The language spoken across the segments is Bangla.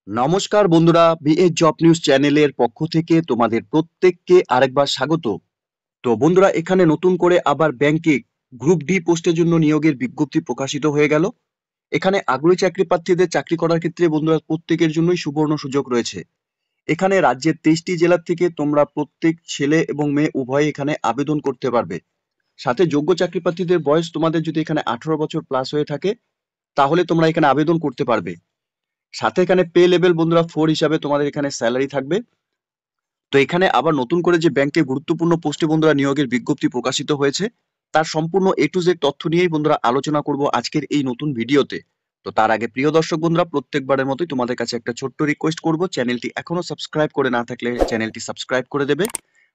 নমস্কার বন্ধুরা, বিএস জব নিউজ চ্যানেলের পক্ষ থেকে তোমাদের প্রত্যেককে আরেকবার স্বাগত। তো বন্ধুরা, এখানে নতুন করে আবার ব্যাংকে গ্রুপ ডি পোস্টের জন্য নিয়োগের বিজ্ঞপ্তি প্রকাশিত হয়ে গেল। এখানে আগ্রহী চাকরি প্রার্থীদের চাকরি করার ক্ষেত্রে বন্ধুরা প্রত্যেকের জন্যই সুবর্ণ সুযোগ রয়েছে। এখানে রাজ্যের 23টি জেলা থেকে তোমরা প্রত্যেক ছেলে এবং মেয়ে উভয়ে এখানে আবেদন করতে পারবে। সাথে যোগ্য চাকরি প্রার্থীদের বয়স তোমাদের যদি এখানে 18 বছর প্লাস হয়ে থাকে তাহলে তোমরা এখানে আবেদন করতে পারবে। সাথে এখানে পে লেভেল বন্ধুরা 4 হিসাবে তোমাদের এখানে স্যালারি থাকবে। তো এখানে আবার নতুন করে যে ব্যাংকে গুরুত্বপূর্ণ পোস্টে বন্ধুরা নিয়োগের বিজ্ঞপ্তি প্রকাশিত হয়েছে তার সম্পূর্ণ এ টু জেড তথ্য নিয়েই বন্ধুরা আলোচনা করব আজকের এই নতুন ভিডিওতে। তো তার আগে প্রিয় দর্শক বন্ধুরা, প্রত্যেকবারের মতোই তোমাদের কাছে একটা ছোট্ট রিকোয়েস্ট করব, চ্যানেলটি এখনো সাবস্ক্রাইব করে না থাকলে চ্যানেলটি সাবস্ক্রাইব করে দেবে।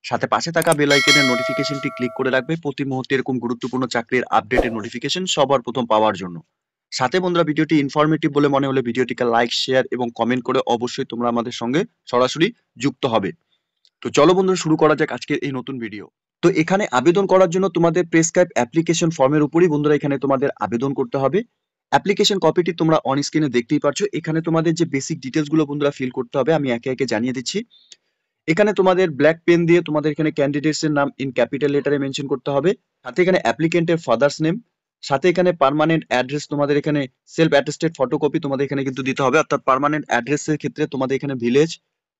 সাথে পাশে থাকা বেল আইকনের নোটিফিকেশনটি ক্লিক করে রাখবে প্রতি মুহূর্তে এরকম গুরুত্বপূর্ণ চাকরির আপডেটের নোটিফিকেশন সবার প্রথম পাওয়ার জন্য। সাথে বন্ধুরা, ভিডিওটি ইনফরমেটিভ বলে মনে হলে ভিডিওটিকে লাইক, শেয়ার এবং কমেন্ট করে অবশ্যই তোমরা আমাদের সঙ্গে সরাসরি যুক্ত হবে। তো চলো বন্ধুরা, শুরু করা যাক আজকের এই নতুন ভিডিও। তো এখানে আবেদন করার জন্য তোমাদের প্রেসক্রাইব অ্যাপ্লিকেশন ফর্মের উপরই বন্ধুরা এখানে তোমাদের আবেদন করতে হবে। অ্যাপ্লিকেশন কপিটি তোমরা অন স্ক্রিনে দেখতেই পাচ্ছো। এখানে তোমাদের যে বেসিক ডিটেলস গুলো বন্ধুরা ফিল করতে হবে আমি একে একে জানিয়ে দিচ্ছি। এখানে তোমাদের ব্ল্যাক পেন দিয়ে তোমাদের এখানে ক্যান্ডিডেটস এর নাম ইন ক্যাপিটাল লেটারে মেনশন করতে হবে। সাথে এখানে অ্যাপ্লিকেন্টের ফাদার্স নেম, সাথে এখানে পার্মানেন্ট অ্যাড্রেস তোমাদের এখানে সেলফ অ্যাটেস্টেড ফটোকপি তোমাদের এখানে কিন্তু দিতে হবে। অর্থাৎ পার্মানেন্ট অ্যাড্রেসের ক্ষেত্রে তোমাদের এখানে village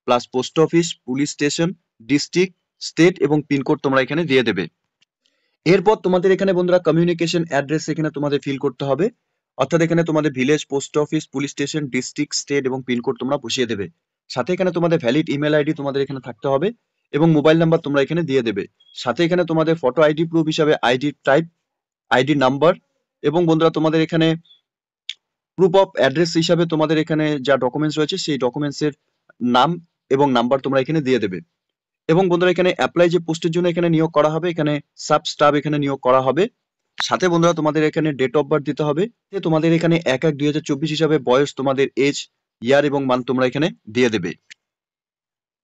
plus post office, police station, district, state এবং পিনকোড তোমরা এখানে দিয়ে দেবে। এরপর তোমাদের এখানে বন্ধুরা কমিউনিকেশন অ্যাড্রেস এখানে তোমাদের ফিল করতে হবে। অর্থাৎ এখানে তোমাদের village, post office, police station, district, state এবং পিনকোড তোমরা বসিয়ে দেবে। সাথে এখানে তোমাদের ভ্যালিড ইমেল আইডি তোমাদের এখানে থাকতে হবে এবং মোবাইল নাম্বার তোমরা এখানে দিয়ে দেবে। সাথে এখানে তোমাদের ফটো আইডি প্রুফ হিসাবে আইডি টাইপ, আইডি নাম্বার এবং বন্ধুরা তোমাদের এখানে প্রুফ অফ অ্যাড্রেস হিসাবে তোমাদের এখানে যা ডকুমেন্টস রয়েছে সেই ডকুমেন্টসের নাম এবং নাম্বার তোমরা এখানে দিয়ে দেবে। এবং বন্ধুরা এখানে অ্যাপ্লাই যে পোস্টের জন্য এখানে নিয়োগ করা হবে, এখানে সাব স্টাফ এখানে নিয়োগ করা হবে। সাথে বন্ধুরা তোমাদের এখানে ডেট অফ বার্থ দিতে হবে। তোমাদের এখানে 1/1/2024 হিসাবে বয়স, তোমাদের এজ, ইয়ার এবং মান্থ তোমরা এখানে দিয়ে দেবে।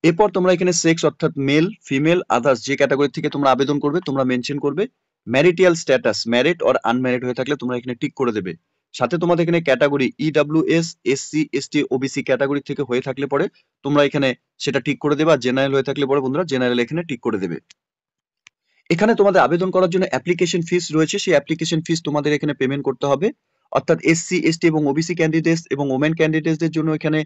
এরপর তোমরা এখানে সেক্স অর্থাৎ মেল, ফিমেল, আদার্স যে ক্যাটাগরি থেকে তোমরা আবেদন করবে তোমরা মেনশন করবে। Marital status married or unmarried হয়ে থাকলে তোমরা এখানে টিক করে দেবে। সাথে তোমাদের এখানে category EWS, SC, ST, OBC category থেকে হয়ে থাকলে পরে তোমরা এখানে সেটা টিক করে দেবে। আর জেনারেল হয়ে থাকলে পরে বন্ধুরা জেনারেল এখানে টিক করে দেবে। এখানে তোমাদের আবেদন করার জন্য অ্যাপ্লিকেশন ফিস রয়েছে, সেই অ্যাপ্লিকেশন ফিস তোমাদের এখানে পেমেন্ট করতে হবে। অর্থাৎ এসসি, এসটি এবং ওবিসি ক্যান্ডিডেটস এবং ওমেন ক্যান্ডিডেটসদের জন্য এখানে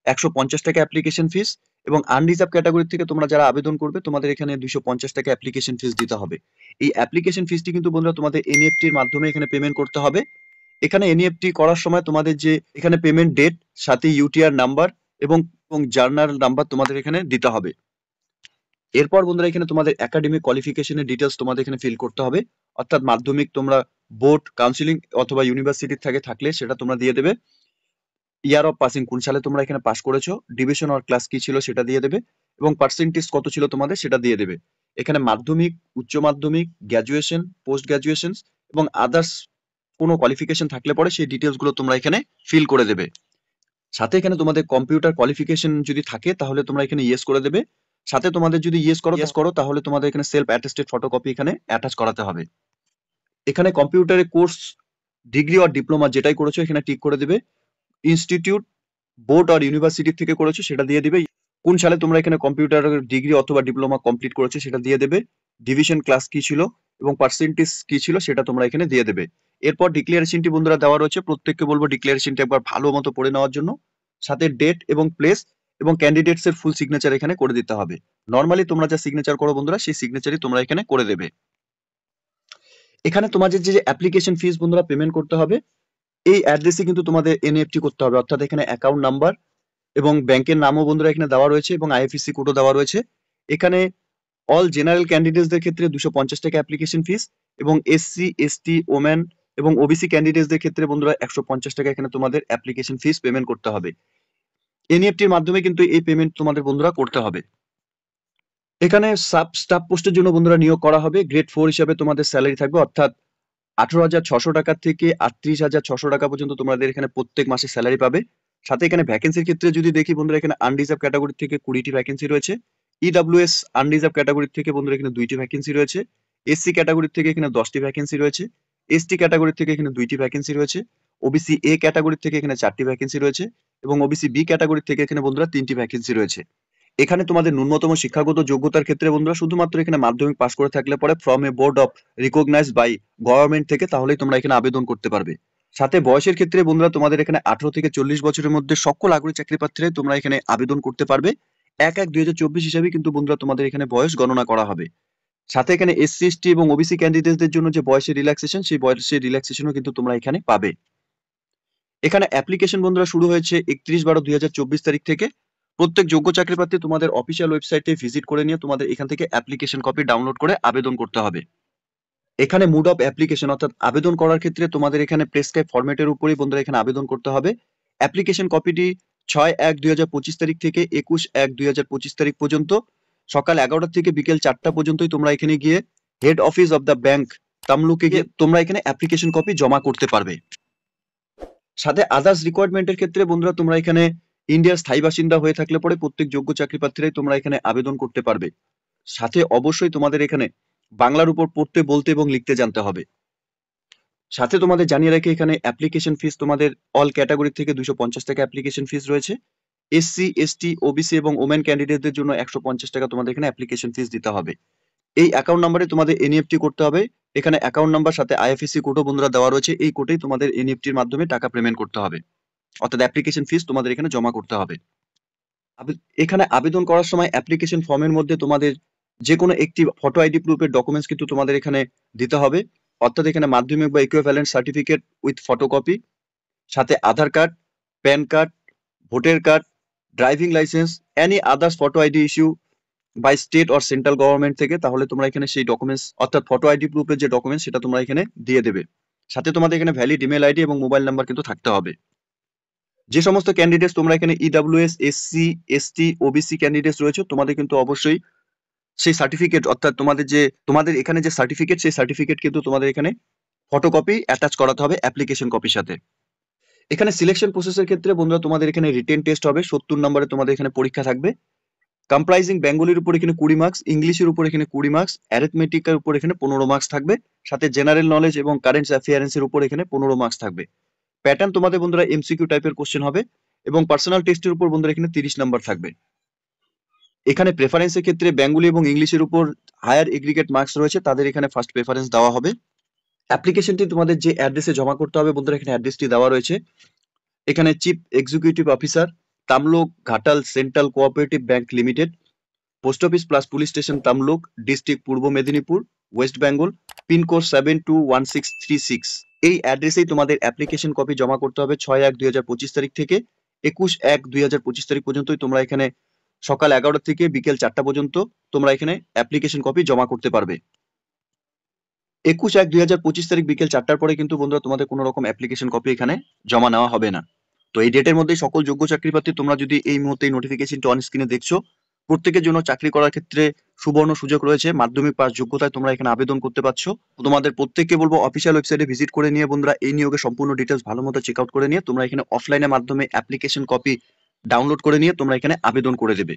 150 টাকা অ্যাপ্লিকেশন ফিস এবং আনরিজার্ভ ক্যাটাগরি থেকে তোমরা যারা আবেদন করবে তোমাদের এখানে 250 টাকা অ্যাপ্লিকেশন ফিস দিতে হবে। এই অ্যাপ্লিকেশন ফিসটি কিন্তু বন্ধুরা তোমাদের এনইএফটির মাধ্যমে এখানে পেমেন্ট করতে হবে। এখানে এনইএফটি করার সময় তোমাদের যে এখানে পেমেন্ট ডেট, সাথে ইউটিআর নাম্বার এবং জার্নাল নাম্বার তোমাদের এখানে দিতে হবে। এরপর বন্ধুরা এখানে তোমাদের একাডেমিক কোয়ালিফিকেশনের ডিটেলস তোমাদের এখানে ফিল করতে হবে। অর্থাৎ মাধ্যমিক তোমরা বোর্ড, কাউন্সিলিং অথবা ইউনিভার্সিটি থেকে থাকলে সেটা তোমরা দিয়ে দেবে। ইয়ার অফ পাসিং কোন সালে তোমরা এখানে পাস করেছো, ডিভিশন অর ক্লাস কি ছিল সেটা দিয়ে দেবে এবং পার্সেন্টেজ কত ছিল তোমাদের সেটা দিয়ে দেবে। এখানে মাধ্যমিক, উচ্চ মাধ্যমিক, গ্র্যাজুয়েশন, পোস্ট গ্র্যাজুয়েশন এবং আদার্স কোনো কোয়ালিফিকেশন থাকলে পরে সেই ডিটেলস গুলো তোমরা এখানে ফিল করে দেবে। সাথে এখানে তোমাদের কম্পিউটার কোয়ালিফিকেশন যদি থাকে তাহলে তোমরা এখানে ইয়েস করে দেবে। সাথে তোমাদের যদি ইয়েস করো তাহলে তোমাদের এখানে সেলফ অ্যাটেস্টেড ফটোকপি এখানে অ্যাটাচ করাতে হবে। এখানে কম্পিউটারের কোর্স, ডিগ্রি অর ডিপ্লোমা যেটাই করেছো এখানে টিক করে দেবে। ইনস্টিটিউট, বোর্ড আর ইউনিভার্সিটি থেকে করেছো সেটা দিয়ে দিবে। কোন সালে তোমরা এখানে কম্পিউটার ডিগ্রি অথবা ডিপ্লোমা কমপ্লিট করেছো সেটা দিয়ে দেবে। ডিভিশন ক্লাস কি ছিল এবং পার্সেন্টেজ কি ছিল সেটা তোমরা এখানে দিয়ে দেবে। এরপর ডিক্লারেশনটি বন্ধুরা দেওয়া রয়েছে, প্রত্যেককে বলবো ডিক্লারেশনটি একবার ভালো মতো পড়ে নেওয়ার জন্য। সাথে ডেট এবং প্লেস এবং ক্যান্ডিডেটস এর ফুল সিগনেচার এখানে করে দিতে হবে। নর্মালি তোমরা যা সিগনেচার করো বন্ধুরা সেই সিগনেচারই তোমরা এখানে করে দেবে। এখানে তোমাদের যে অ্যাপ্লিকেশন ফিস বন্ধুরা পেমেন্ট করতে হবে, এই অ্যাড্রেসে কিন্তু তোমাদের এনইএফটি করতে হবে। অর্থাৎ এখানে অ্যাকাউন্ট নাম্বার এবং ব্যাংকের নামও বন্ধুরা এখানে দেওয়া রয়েছে এবং আইএফএসসি কোডও দেওয়া রয়েছে। এখানে অল জেনারেল ক্যান্ডিডেটসদের ক্ষেত্রে 250 টাকা অ্যাপ্লিকেশন ফিস এবং এসসি, এসটি, ওমেন এবং ওবিসি ক্যান্ডিডেটসদের ক্ষেত্রে বন্ধুরা 150 টাকা এখানে তোমাদের অ্যাপ্লিকেশন ফিস পেমেন্ট করতে হবে। এনইএফটির মাধ্যমে কিন্তু এই পেমেন্ট তোমাদের বন্ধুরা করতে হবে। এখানে সাব স্টাফ পোস্টের জন্য বন্ধুরা নিয়োগ করা হবে। গ্রেড 4 হিসাবে তোমাদের স্যালারি থাকবে। অর্থাৎ 18,600 টাকা থেকে 38,600 টাকা পর্যন্ত তোমাদের এখানে প্রত্যেক মাসে স্যালারি পাবে। সাথে এখানে ভ্যাকেন্সির ক্ষেত্রে যদি দেখি বন্ধুরা এখানে আনরিজার্ভ ক্যাটাগরি থেকে 20টি ভ্যাকেন্সি রয়েছে। ইডব্লিউএস আনরিজার্ভ ক্যাটাগরি থেকে বন্ধুরা এখানে 2টি ভ্যাকেন্সি রয়েছে। এসসি ক্যাটাগরি থেকে এখানে 10টি ভ্যাকেন্সি রয়েছে। এসটি ক্যাটাগরি থেকে এখানে 2টি ভ্যাকেন্সি রয়েছে। ওবিসি এ ক্যাটাগরি থেকে এখানে 4টি ভ্যাকেন্সি রয়েছে এবং ওবিসি বি ক্যাটাগরি থেকে এখানে বন্ধুরা 3টি ভ্যাকেন্সি রয়েছে। এখানে তোমাদের ন্যূনতম শিক্ষাগত যোগ্যতার ক্ষেত্রে বন্ধুরা শুধুমাত্র এখানে মাধ্যমিক পাস করে থাকলে পরে from a board of recognized by government থেকে তাহলেই তোমরা এখানে আবেদন করতে পারবে। সাথে বয়সের ক্ষেত্রে বন্ধুরা তোমাদের এখানে 18 থেকে 40 বছরের মধ্যে সকল আগ্রহী চাকরি প্রার্থীরাই তোমরা এখানে আবেদন করতে পারবে। 1/1/2024 হিসাবে কিন্তু বন্ধুরা তোমাদের এখানে বয়স গণনা করা হবে। সাথে এখানে এসসি এসটি এবং ওবিসি ক্যান্ডিডেটদের জন্য যে বয়সের রিল্যাক্সেশন, সেই বয়সের রিল্যাক্সেশনও কিন্তু তোমরা এখানে পাবে। এখানে অ্যাপ্লিকেশন বন্ধুরা শুরু হয়েছে 31/12/2024 তারিখ থেকে। প্রত্যেক যোগ্য চাকরি প্রার্থী তোমাদের অফিসিয়াল ওয়েবসাইটে ভিজিট করে নিয়ে তোমাদের এখান থেকে অ্যাপ্লিকেশন কপি ডাউনলোড করে আবেদন করতে হবে। এখানে মুড অফ অ্যাপ্লিকেশন অর্থাৎ আবেদন করার ক্ষেত্রে তোমাদের এখানে প্রেসক্রাইব ফরম্যাটের উপরেই বন্ধুরা এখানে আবেদন করতে হবে। অ্যাপ্লিকেশন কপিটি 6/1/2025 তারিখ থেকে 21/1/2025 তারিখ পর্যন্ত সকাল 11টা থেকে বিকেল 4টা পর্যন্তই তোমরা এখানে গিয়ে head office of the bank তামলুকে গিয়ে তোমরা এখানে অ্যাপ্লিকেশন কপি জমা করতে পারবে। সাথে আদার্স রিকোয়ারমেন্টের ক্ষেত্রে বন্ধুরা তোমরা এখানে ইন্ডিয়ার স্থায়ী বাসিন্দা হয়ে থাকলে পরে প্রত্যেক যোগ্য চাকরি প্রার্থীরাই তোমরা এখানে আবেদন করতে পারবে। সাথে অবশ্যই তোমাদের এখানে বাংলার উপর পড়তে বলতে এবং লিখতে জানতে হবে। সাথে তোমাদের জানিয়ে রাখি এখানে অ্যাপ্লিকেশন ফিস তোমাদের অল ক্যাটাগরি থেকে 250 টাকা অ্যাপ্লিকেশন ফিস রয়েছে। এসসি এসটি ওবিসি এবং ওমেন ক্যান্ডিডেটদের জন্য 150 টাকা তোমাদের এখানে অ্যাপ্লিকেশন ফিস দিতে হবে। এই অ্যাকাউন্ট নাম্বারে তোমাদের এনইএফটি করতে হবে। এখানে অ্যাকাউন্ট নাম্বার সাথে আইএফএসসি কোডও বন্ধুরা দেওয়া রয়েছে। এই কোডেই তোমাদের এনইএফটির মাধ্যমে টাকা পেমেন্ট করতে হবে, অর্থাৎ অ্যাপ্লিকেশন ফিস তোমাদের এখানে জমা করতে হবে। এখানে আবেদন করার সময় অ্যাপ্লিকেশন ফর্মের মধ্যে তোমাদের যে কোনো একটি ফটো আইডি প্রুফের ডকুমেন্টস কিন্তু তোমাদের এখানে দিতে হবে, অর্থাৎ এখানে মাধ্যমিক বা ইকুইভ্যালেন্ট সার্টিফিকেট উইথ ফটোকপি, সাথে Aadhaar card, pan card, voter card, driving licence, any others photo ID issue by state or central government থেকে, তাহলে তোমরা এখানে সেই ডকুমেন্টস অর্থাৎ ফটো আইডি প্রুফের যে ডকুমেন্টস সেটা তোমরা এখানে দিয়ে দেবে। সাথে তোমাদের এখানে ভ্যালিড ইমেল আইডি এবং মোবাইল নাম্বার কিন্তু থাকতে হবে। যে সমস্ত ক্যান্ডিডেটস তোমরা এখানে EWS SC ST OBC candidates রয়েছে তোমাদের কিন্তু অবশ্যই সেই সার্টিফিকেট অর্থাৎ তোমাদের এখানে যে সার্টিফিকেট সেই সার্টিফিকেট কিন্তু তোমাদের এখানে ফটোকপি অ্যাটাচ করাতে হবে অ্যাপ্লিকেশন কপির সাথে। এখানে সিলেকশন প্রসেসের ক্ষেত্রে বন্ধুরা তোমাদের এখানে রিটেন টেস্ট হবে, 70 নম্বরে তোমাদের এখানে পরীক্ষা থাকবে। কম্প্রাইজিং বেঙ্গলির উপর এখানে 20 মার্কস, ইংলিশের উপর এখানে 20 মার্কস, অ্যারিথমেটিকের উপর এখানে 15 মার্কস থাকবে, সাথে জেনারেল নলেজ এবং কারেন্ট অ্যাফেয়ার্সের উপর এখানে 15 মার্কস থাকবে। প্যাটার্ন তোমাদের বন্ধুরা এমসিকিউ টাইপের কোশ্চেন হবে এবং পার্সোনাল টেস্টের উপর বন্ধুরা এখানে 30 নাম্বার থাকবে। এখানে প্রেফারেন্সের ক্ষেত্রে বেঙ্গলি এবং ইংলিশের উপর হায়ার এগ্রিগেট মার্কস রয়েছে তাদের এখানে ফার্স্ট প্রেফারেন্স দেওয়া হবে। অ্যাপ্লিকেশনটি তোমাদের যে অ্যাড্রেসে জমা করতে হবে বন্ধুরা এখানে অ্যাড্রেসটি দেওয়া রয়েছে। এখানে chief executive officer Tamluk Ghatal central cooperative bank limited, post office plus police station Tamluk, district পূর্ব মেদিনীপুর, ওয়েস্ট বেঙ্গল, পিনকোড 721636। এই অ্যাড্রেসেই তোমাদের অ্যাপ্লিকেশন কপি জমা করতে হবে 6/1/2025 তারিখ থেকে 21/1/2025 তারিখ পর্যন্তই তোমরা এখানে সকাল 11টা থেকে বিকেল 4টা পর্যন্ত তোমরা এখানে অ্যাপ্লিকেশন কপি জমা করতে পারবে। 21/1/2025 তারিখ বিকেল 4টার পরে কিন্তু বন্ধুরা তোমাদের কোনো রকম অ্যাপ্লিকেশন কপি এখানে জমা নেওয়া হবে না। তো এই ডেটের মধ্যেই সকল যোগ্য চাকরি প্রার্থী তোমরা যদি এই মুহূর্তে এই নোটিফিকেশনটি অন স্ক্রিনে দেখছো, প্রত্যেকের জন্য চাকরি করার ক্ষেত্রে সুবর্ণ সুযোগ রয়েছে। মাধ্যমিক পাস যোগ্যতায় তোমরা এখানে আবেদন করতে পারছো। তোমাদের প্রত্যেককে বলবো অফিসিয়াল ওয়েবসাইটে ভিজিট করে নিয়ে বন্ধুরা এই নিয়োগের সম্পূর্ণ ডিটেলস ভালো মতো চেক আউট করে নিয়ে তোমরা এখানে অফলাইনের মাধ্যমে অ্যাপ্লিকেশন কপি ডাউনলোড করে নিয়ে তোমরা এখানে আবেদন করে দেবে।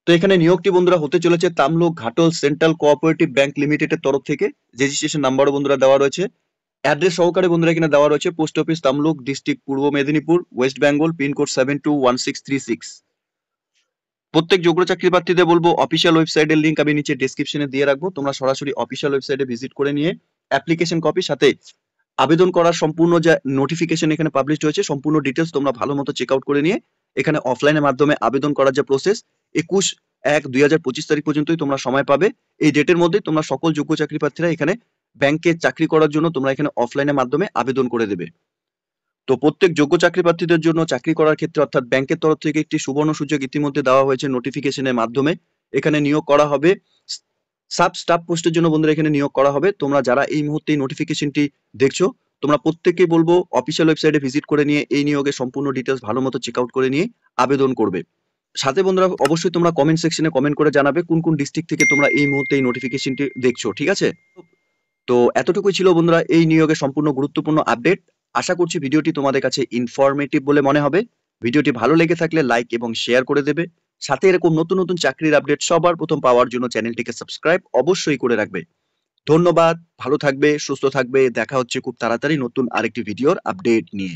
তো এখানে নিয়োগটি বন্ধুরা হতে চলেছে তামলুক ঘাটল সেন্ট্রাল কোঅপারেটিভ ব্যাংক লিমিটেডের তরফ থেকে। রেজিস্ট্রেশন নাম্বারও বন্ধুরা দেওয়া রয়েছে, অ্যাড্রেস সহকারে বন্ধুরা এখানে দেওয়া রয়েছে। পোস্ট অফিস তামলুক, ডিস্ট্রিক্ট পূর্ব মেদিনীপুর, ওয়েস্ট বেঙ্গল, পিনকোড 721636। প্রত্যেক যোগ্য চাকরি প্রার্থীদের বলবো অফিসিয়াল ওয়েবসাইটের লিংক আমি নিচে ডেসক্রিপশনে দিয়ে রাখবো, তোমরা সরাসরি অফিসিয়াল ওয়েবসাইটে ভিজিট করে নিয়ে অ্যাপ্লিকেশন কপি সাথে আবেদন করার সম্পূর্ণ যে নোটিফিকেশন এখানে পাবলিশ হয়েছে সম্পূর্ণ ডিটেলস তোমরা ভালো মতো চেক আউট করে নিয়ে এখানে অফলাইনের মাধ্যমে আবেদন করার যে প্রসেস 21/1/2025 তারিখ পর্যন্তই তোমরা সময় পাবে। এই ডেটের মধ্যে তোমরা সকল যোগ্য চাকরি প্রার্থীরা এখানে ব্যাংকে চাকরি করার জন্য তোমরা এখানে অফলাইনের মাধ্যমে আবেদন করে দেবে। তো প্রত্যেক যোগ্য চাকরি প্রার্থীদের জন্য চাকরি করার ক্ষেত্রে অর্থাৎ ব্যাংকের তরফ থেকে একটি সুবর্ণ সুযোগ ইতিমধ্যে দেওয়া হয়েছে নোটিফিকেশনের মাধ্যমে। এখানে নিয়োগ করা হবে সাব স্টাফ পোস্টের জন্য বন্ধুরা এখানে নিয়োগ করা হবে। তোমরা যারা এই মুহূর্তে এই নোটিফিকেশনটি দেখছো তোমরা প্রত্যেককে বলবো অফিসিয়াল ওয়েবসাইটে ভিজিট করে নিয়ে এই নিয়োগের সম্পূর্ণ ডিটেলস ভালো মতো চেক আউট করে নিয়ে আবেদন করবে। সাথে বন্ধুরা অবশ্যই তোমরা কমেন্ট সেকশনে কমেন্ট করে জানাবে কোন কোন ডিস্ট্রিক্ট থেকে তোমরা এই মুহূর্তে এই নোটিফিকেশনটি দেখছো, ঠিক আছে? তো এতটুকুই ছিল বন্ধুরা এই নিয়োগের সম্পূর্ণ গুরুত্বপূর্ণ আপডেট। আশা করছি ভিডিওটি তোমাদের কাছে ইনফরমেটিভ বলে মনে হবে। ভিডিওটি ভালো লেগে থাকলে লাইক এবং শেয়ার করে দেবে। সাথে এরকম নতুন নতুন চাকরির আপডেট সবার প্রথম পাওয়ার জন্য চ্যানেলটিকে সাবস্ক্রাইব অবশ্যই করে রাখবে। ধন্যবাদ, ভালো থাকবে, সুস্থ থাকবে। দেখা হচ্ছে খুব তাড়াতাড়ি নতুন আরেকটি ভিডিওর আপডেট নিয়ে।